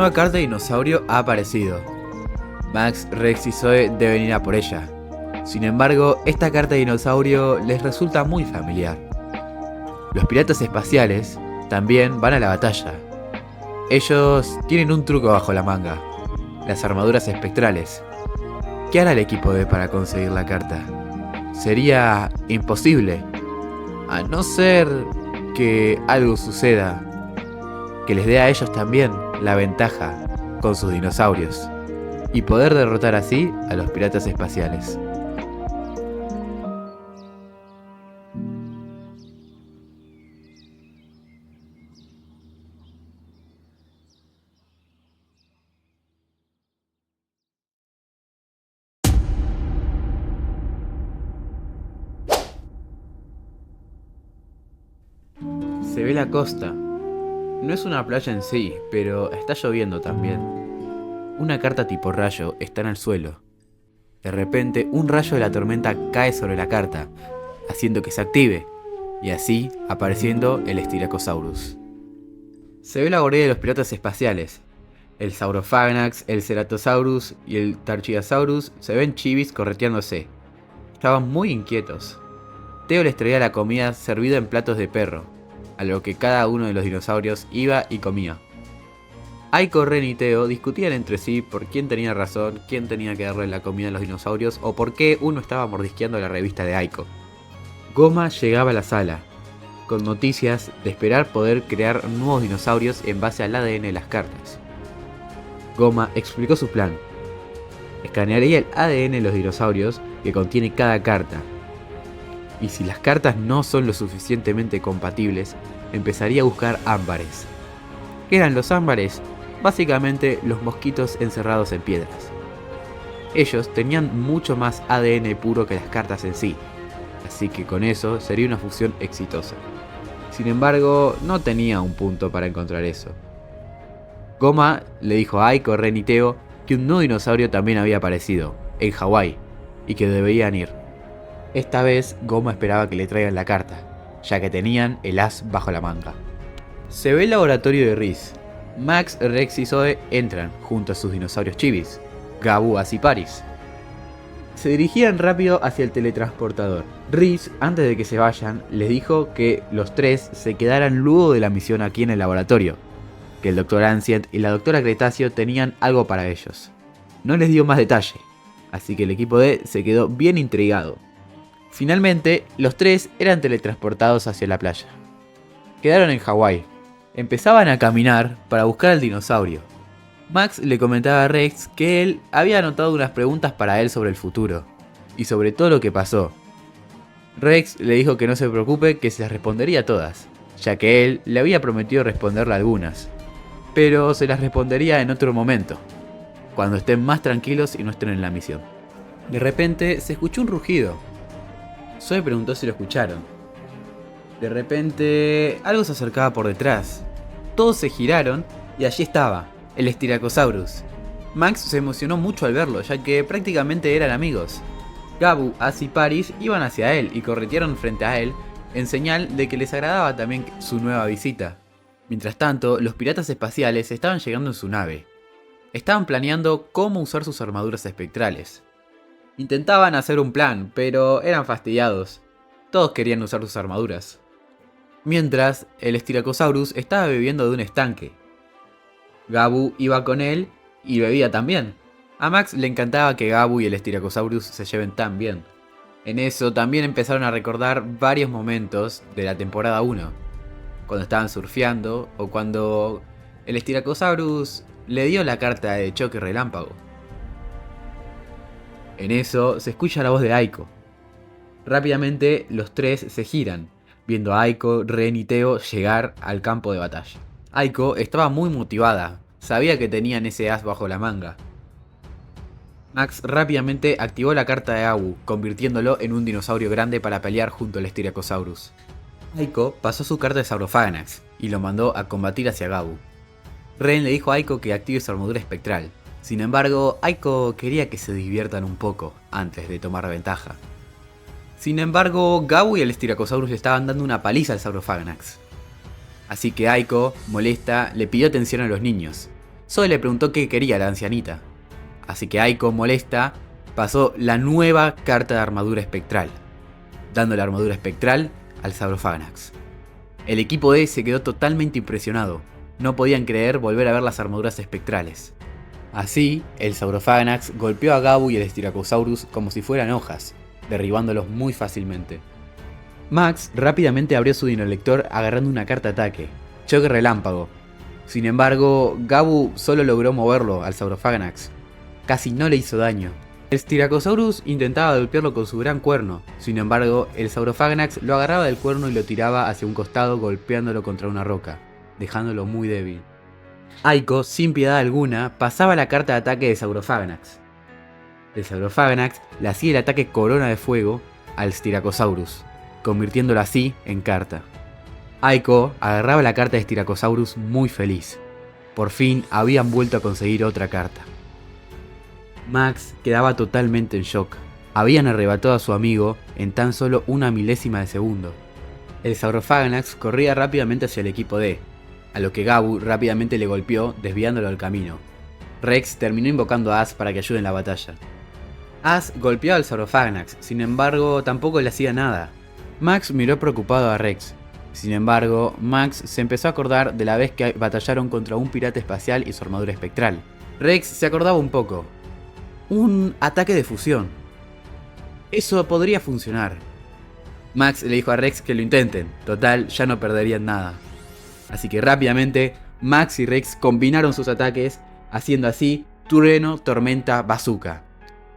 nueva carta de dinosaurio ha aparecido. Max, Rex y Zoe deben ir a por ella. Sin embargo, esta carta de dinosaurio les resulta muy familiar. Los piratas espaciales también van a la batalla. Ellos tienen un truco bajo la manga: las armaduras espectrales. ¿Qué hará el equipo D para conseguir la carta? Sería imposible, a no ser que algo suceda que les dé a ellos también la ventaja con sus dinosaurios y poder derrotar así a los piratas espaciales. Se ve la costa. No es una playa en sí, pero está lloviendo también. Una carta tipo rayo está en el suelo. De repente, un rayo de la tormenta cae sobre la carta, haciendo que se active, y así apareciendo el Styracosaurus. Se ve la guardia de los piratas espaciales. El Saurophaganax, el Ceratosaurus y el Tarchidasaurus se ven chivis correteándose. Estaban muy inquietos. Theo les traía la comida servida en platos de perro, a lo que cada uno de los dinosaurios iba y comía. Aiko, Ren y Theo discutían entre sí por quién tenía razón, quién tenía que darle la comida a los dinosaurios o por qué uno estaba mordisqueando la revista de Aiko. Goma llegaba a la sala, con noticias de esperar poder crear nuevos dinosaurios en base al ADN de las cartas. Goma explicó su plan. Escanearía el ADN de los dinosaurios que contiene cada carta. Y si las cartas no son lo suficientemente compatibles, empezaría a buscar ámbares. ¿Qué eran los ámbares? Básicamente los mosquitos encerrados en piedras. Ellos tenían mucho más ADN puro que las cartas en sí, así que con eso sería una fusión exitosa. Sin embargo, no tenía un punto para encontrar eso. Goma le dijo a Aiko, Ren y Theo que un nuevo dinosaurio también había aparecido, en Hawái, y que debían ir. Esta vez, Goma esperaba que le traigan la carta, ya que tenían el as bajo la manga. Se ve el laboratorio de Rhys. Max, Rex y Zoe entran junto a sus dinosaurios chivis, Gabu, As y Paris. Se dirigían rápido hacia el teletransportador. Rhys, antes de que se vayan, les dijo que los tres se quedaran luego de la misión aquí en el laboratorio, que el Dr. Ancient y la Dra. Cretacio tenían algo para ellos. No les dio más detalle, así que el equipo D se quedó bien intrigado. Finalmente, los tres eran teletransportados hacia la playa. Quedaron en Hawái. Empezaban a caminar para buscar al dinosaurio. Max le comentaba a Rex que él había anotado unas preguntas para él sobre el futuro y sobre todo lo que pasó. Rex le dijo que no se preocupe, que se las respondería todas, ya que él le había prometido responderle algunas, pero se las respondería en otro momento, cuando estén más tranquilos y no estén en la misión. De repente se escuchó un rugido. Zoe preguntó si lo escucharon. De repente algo se acercaba por detrás. Todos se giraron y allí estaba, el Styracosaurus. Max se emocionó mucho al verlo, ya que prácticamente eran amigos. Gabu, As y Paris iban hacia él y corretearon frente a él en señal de que les agradaba también su nueva visita. Mientras tanto, los piratas espaciales estaban llegando en su nave. Estaban planeando cómo usar sus armaduras espectrales. Intentaban hacer un plan, pero eran fastidiados. Todos querían usar sus armaduras. Mientras, el Styracosaurus estaba bebiendo de un estanque. Gabu iba con él y bebía también. A Max le encantaba que Gabu y el Styracosaurus se lleven tan bien. En eso también empezaron a recordar varios momentos de la temporada 1. Cuando estaban surfeando o cuando el Styracosaurus le dio la carta de choque relámpago. En eso se escucha la voz de Aiko. Rápidamente los tres se giran, viendo a Aiko, Ren y Theo llegar al campo de batalla. Aiko estaba muy motivada, sabía que tenían ese as bajo la manga. Max rápidamente activó la carta de Gabu, convirtiéndolo en un dinosaurio grande para pelear junto al Styracosaurus. Aiko pasó su carta de Saurophaganax y lo mandó a combatir hacia Gabu. Ren le dijo a Aiko que active su armadura espectral. Sin embargo, Aiko quería que se diviertan un poco antes de tomar ventaja. Sin embargo, Gabu y el Styracosaurus le estaban dando una paliza al Saurophaganax. Así que Aiko, molesta, le pidió atención a los niños. Zoe le preguntó qué quería la ancianita. Así que Aiko, molesta, pasó la nueva carta de armadura espectral, dando la armadura espectral al Saurofaganax. El equipo D se quedó totalmente impresionado. No podían creer volver a ver las armaduras espectrales. Así, el Saurofaganax golpeó a Gabu y el Styracosaurus como si fueran hojas, derribándolos muy fácilmente. Max rápidamente abrió su dinolector agarrando una carta ataque, Choque Relámpago. Sin embargo, Gabu solo logró moverlo al Saurofaganax. Casi no le hizo daño. El Styracosaurus intentaba golpearlo con su gran cuerno, sin embargo, el Saurofaganax lo agarraba del cuerno y lo tiraba hacia un costado golpeándolo contra una roca, dejándolo muy débil. Aiko, sin piedad alguna, pasaba la carta de ataque de Saurofaganax. El Saurofaganax le hacía el ataque Corona de Fuego al Styracosaurus, convirtiéndolo así en carta. Aiko agarraba la carta de Styracosaurus muy feliz. Por fin habían vuelto a conseguir otra carta. Max quedaba totalmente en shock. Habían arrebatado a su amigo en tan solo una milésima de segundo. El Saurofaganax corría rápidamente hacia el equipo D, a lo que Gabu rápidamente le golpeó desviándolo del camino. Rex terminó invocando a Ash para que ayude en la batalla. Ash golpeó al Saurofaganax, sin embargo tampoco le hacía nada. Max miró preocupado a Rex. Sin embargo, Max se empezó a acordar de la vez que batallaron contra un pirata espacial y su armadura espectral. Rex se acordaba un poco. Un ataque de fusión. Eso podría funcionar. Max le dijo a Rex que lo intenten, total ya no perderían nada. Así que rápidamente Max y Rex combinaron sus ataques, haciendo así Trueno, Tormenta, Bazooka,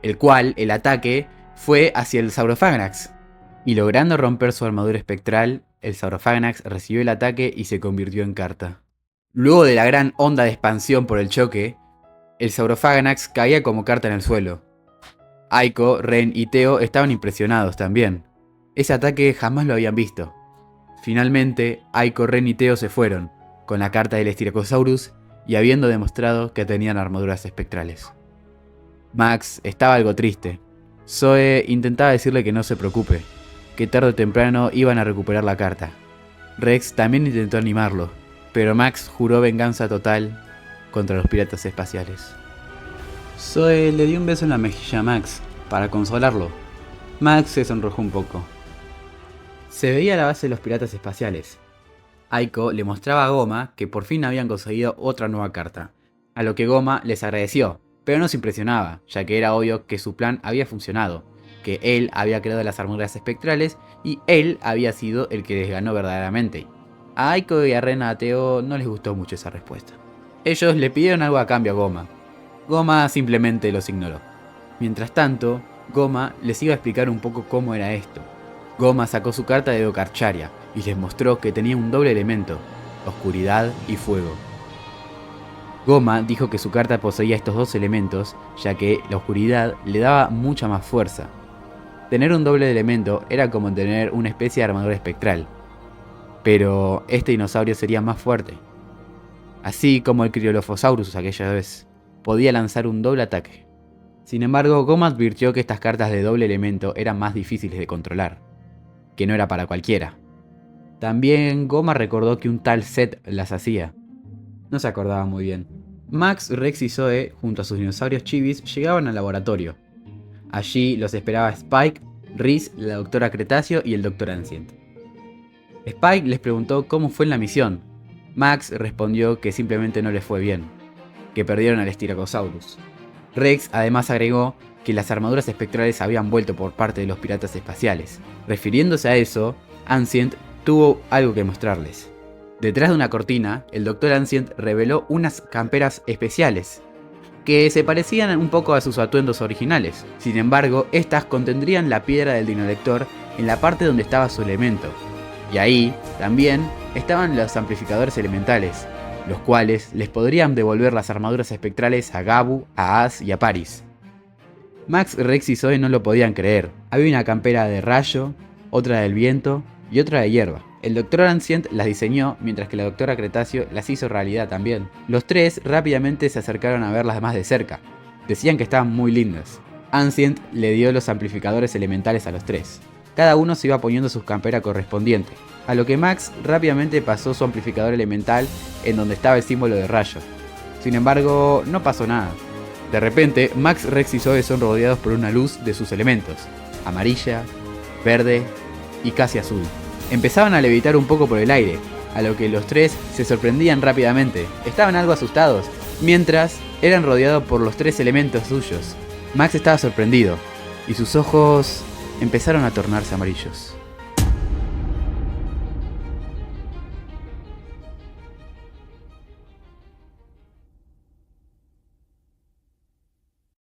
el cual el ataque fue hacia el Saurofaganax, y logrando romper su armadura espectral, el Saurofaganax recibió el ataque y se convirtió en carta. Luego de la gran onda de expansión por el choque, el Saurofaganax caía como carta en el suelo. Aiko, Ren y Teo estaban impresionados también. Ese ataque jamás lo habían visto. Finalmente, Aiko, Ren y Teo se fueron, con la carta del Styracosaurus y habiendo demostrado que tenían armaduras espectrales. Max estaba algo triste. Zoe intentaba decirle que no se preocupe, que tarde o temprano iban a recuperar la carta. Rex también intentó animarlo, pero Max juró venganza total contra los piratas espaciales. Zoe le dio un beso en la mejilla a Max para consolarlo. Max se sonrojó un poco. Se veía la base de los piratas espaciales. Aiko le mostraba a Goma que por fin habían conseguido otra nueva carta, a lo que Goma les agradeció, pero no se impresionaba, ya que era obvio que su plan había funcionado, que él había creado las armaduras espectrales y él había sido el que les ganó verdaderamente. A Aiko y a Ren a Teo no les gustó mucho esa respuesta. Ellos le pidieron algo a cambio a Goma. Goma simplemente los ignoró. Mientras tanto, Goma les iba a explicar un poco cómo era esto. Goma sacó su carta de Docarcharia y les mostró que tenía un doble elemento, oscuridad y fuego. Goma dijo que su carta poseía estos dos elementos, ya que la oscuridad le daba mucha más fuerza. Tener un doble elemento era como tener una especie de armadura espectral, pero este dinosaurio sería más fuerte. Así como el Cryolophosaurus aquella vez, podía lanzar un doble ataque. Sin embargo, Goma advirtió que estas cartas de doble elemento eran más difíciles de controlar, que no era para cualquiera. También Goma recordó que un tal Set las hacía. No se acordaba muy bien. Max, Rex y Zoe, junto a sus dinosaurios chivis, llegaban al laboratorio. Allí los esperaba Spike, Reese, la doctora Cretacio y el Dr. Ancient. Spike les preguntó cómo fue en la misión. Max respondió que simplemente no les fue bien, que perdieron al Styracosaurus. Rex además agregó que las armaduras espectrales habían vuelto por parte de los piratas espaciales. Refiriéndose a eso, Ancient tuvo algo que mostrarles. Detrás de una cortina, el Dr. Ancient reveló unas camperas especiales, que se parecían un poco a sus atuendos originales. Sin embargo, estas contendrían la piedra del dinolector en la parte donde estaba su elemento. Y ahí, también, estaban los amplificadores elementales, los cuales les podrían devolver las armaduras espectrales a Gabu, a Ash y a Paris. Max, Rex y Zoe no lo podían creer. Había una campera de rayo, otra del viento y otra de hierba. El Dr. Ancient las diseñó, mientras que la doctora Cretacio las hizo realidad también. Los tres rápidamente se acercaron a verlas más de cerca. Decían que estaban muy lindas. Ancient le dio los amplificadores elementales a los tres. Cada uno se iba poniendo su campera correspondiente, a lo que Max rápidamente pasó su amplificador elemental en donde estaba el símbolo de rayo. Sin embargo, no pasó nada. De repente, Max, Rex y Zoe son rodeados por una luz de sus elementos: amarilla, verde y casi azul. Empezaban a levitar un poco por el aire, a lo que los tres se sorprendían rápidamente. Estaban algo asustados, mientras eran rodeados por los 3 elementos suyos. Max estaba sorprendido, y sus ojos empezaron a tornarse amarillos.